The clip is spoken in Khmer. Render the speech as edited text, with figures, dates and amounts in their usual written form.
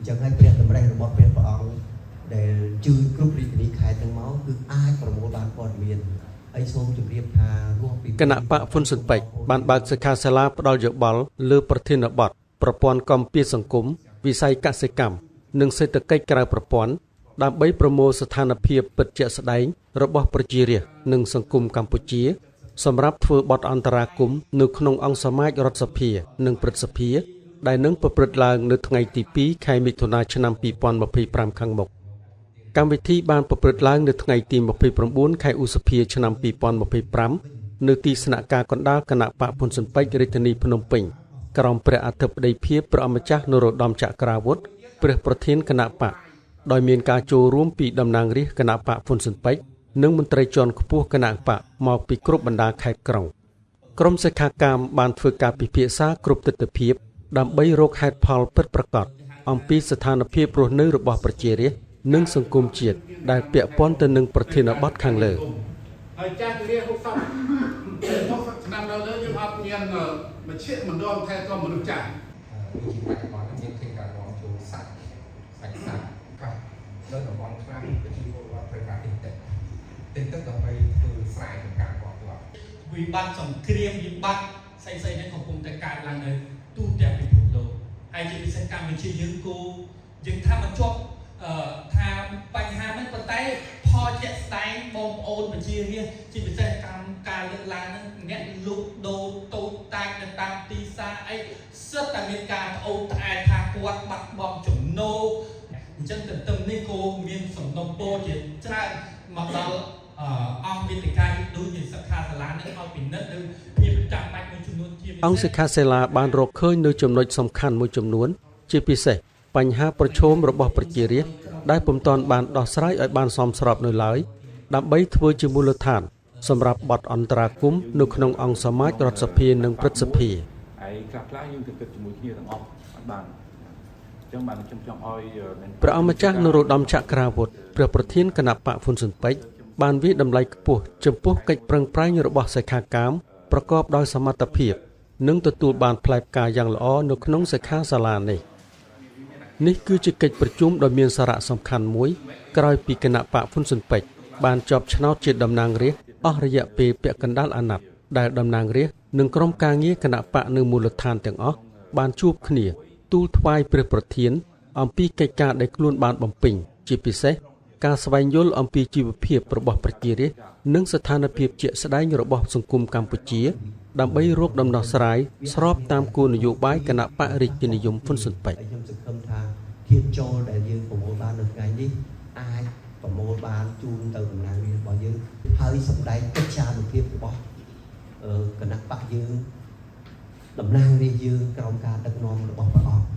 ចឹងហើយព្រះតម្រេះរបស់ព្រះអង្គដែលជួយគ្រប់រាជធានីខេត្តទាំងមកគឺអាចប្រមូលបានព័ត៌មានហើយសូមជម្រាបថារួមពីគណៈបកហ៊ុនស៊ុនពេជ្របានបើកសិក្ខាសាលាផ្ដល់យោបល់លើប្រធានបទប្រព័ន្ធគាំពារសង្គមវិស័យកសិកម្មនិងសេដ្ឋកិច្ចក្រៅប្រព័ន្ធដើម្បីប្រមូលស្ថានភាពពិតជាក់ស្ដែងរបស់ប្រជារាស្ត្រនិងសង្គមកម្ពុជាសម្រាប់ធ្វើបទអន្តរាគមន៍នៅក្នុងអង្គសមាជរដ្ឋសភានិងព្រឹទ្ធសភាដែលនឹងប្រព្រឹត្តឡើងនៅថ្ងៃទី2ខែមិថុនាឆ្នាំ2025ខាងមុខកម្មវិធីបានប្រព្រឹត្តឡើងនៅថ្ងៃទី29ខែឧសភាឆ្នាំ2025នៅទីស្នាក់ការកណ្ដាលគណៈបកហ៊ុនស៊ុនពេជ្ររាជធានីភ្នំពេញក្រោមព្រះអធិបតីភាពព្រះអម្ចាស់នរោត្តមចក្រាវុធព្រះប្រធានគណៈបកដោយមានការចូលរួមពីតំណាងរាស្ត្រគណៈបកហ៊ុនស៊ុនពេជ្រនិងមន្ត្រីជាន់ខ្ពស់គណៈបកមកពីគ្រប់បណ្ដាខេត្តក្រុងក្រុមសិក្ខាកាមបានធ្វើការពិភាក្សាគ្រប់ទិដ្ឋភាពដើម្បីរកហេតុផលពិតប្រាកដអំពីស្ថានភាពរស់នៅរបស់ប្រជារាស្ត្រនិងសង្គមជាតិដែលពាក់ព័ន្ធទៅនឹងប្រធានបទខាងលើហើយចាស់ទៅវា60ឆ្នាំដល់លើយើងអត់មានមជ្ឈមណ្ឌលថែទាំមនុស្សចាស់បច្ចុប្បន្នយើងឃើញការនាំចូលសាច់បាទនៅតំបន់ខ្លះប្រជាពលរដ្ឋត្រូវការទិញទឹកដើម្បីធ្វើស្រែចម្ការរបស់គាត់វិបត្តិសង្គ្រាមវិបត្តិផ្សេងៗនេះកំពុងតែកើតឡើងនៅទូទាំងពិភពលោកហើយជាពិសេសកម្ពុជាយើងថាមកជាប់ថាបញ្ហាហ្នឹងប៉ុន្តែផលជាក់ស្ដែងបងប្អូនប្រជារាស្ត្រជាពិសេសកម្មការលើកឡើងហ្នឹងអ្នកលក់ដូរតូចតាចនៅតាមទីផ្សារអីសិតតែមានការត្អូញត្អែរថាគាត់បាត់បង់ចំណូលអញ្ចឹងទន្ទឹមនេះក៏មានសំណុំពរជាច្រើនមកដល់អង្គវេទិកាដូចជាសិក្ខាសាលានឹងឲ្យពិនិត្យឬភាពចាំបាច់មួយចំនួនជាអង្គសិក្ខាសាលាបានរកឃើញនៅចំណុចសំខាន់មួយចំនួនជាពិសេសបញ្ហាប្រឈមរបស់ប្រជារាស្ត្រដែលពុំទាន់បានដោះស្រាយឲ្យបានសមស្របនៅឡើយដើម្បីធ្វើជាមូលដ្ឋានសម្រាប់បទអន្តរាគមន៍នៅក្នុងអង្គសមាជរដ្ឋសភានិងព្រឹទ្ធសភាហើយខ្លះយើងទៅគិតជាមួយគ្នាទាំងអស់អត់បានអញ្ចឹងបានខ្ញុំចង់ឲ្យព្រះអង្គម្ចាស់នរោត្តមចក្រាវុធព្រះប្រធានគណៈបកហ៊ុនស៊ុនពេជ្របានវាយតម្លៃខ្ពស់ចំពោះកិច្ចប្រឹងប្រែងរបស់សិក្ខាកាមប្រកបដោយសមត្ថភាពនិងទទួលបានផ្លែផ្កាយ៉ាងល្អនៅក្នុងសិក្ខាសាលានេះគឺជាកិច្ចប្រជុំដ៏មានសារៈសំខាន់មួយក្រោយពីគណៈបកហ៊ុនស៊ុនពេជ្របានជាប់ឆ្នោតជាតំណាងរាស្ត្រអស់រយៈពេលពាក់កណ្ដាលអាណត្តិដែលតំណាងរាស្ត្រនិងក្រុមការងារគណៈបកនៅមូលដ្ឋានទាំងអស់បានជួបគ្នាទូលថ្វាយព្រះប្រធានអំពីកិច្ចការដែលខ្លួនបានបំពេញជាពិសេសការស្វែងយល់អំពីជីវភាពរបស់ប្រជារាស្ត្រនិងស្ថានភាពជាក់ស្ដែងរបស់សង្គមកម្ពុជាដើម្បីរកដំណោះស្រាយស្របតាមគោលនយោបាយគណៈបករាជានិយមហ៊ុនស៊ុនពេជ្រខ្ញុំសង្ឃឹមថាភាពចូលដែលយើងប្រមូលបាននៅថ្ងៃនេះអាចប្រមូលបានជូនទៅតំណាងរាស្ត្ររបស់យើងហើយសម្ដែងកិច្ចការភាពរបស់គណៈបកយើងតំណាងរាស្ត្រយើងក្រោមការដឹកនាំរបស់ព្រះអង្គ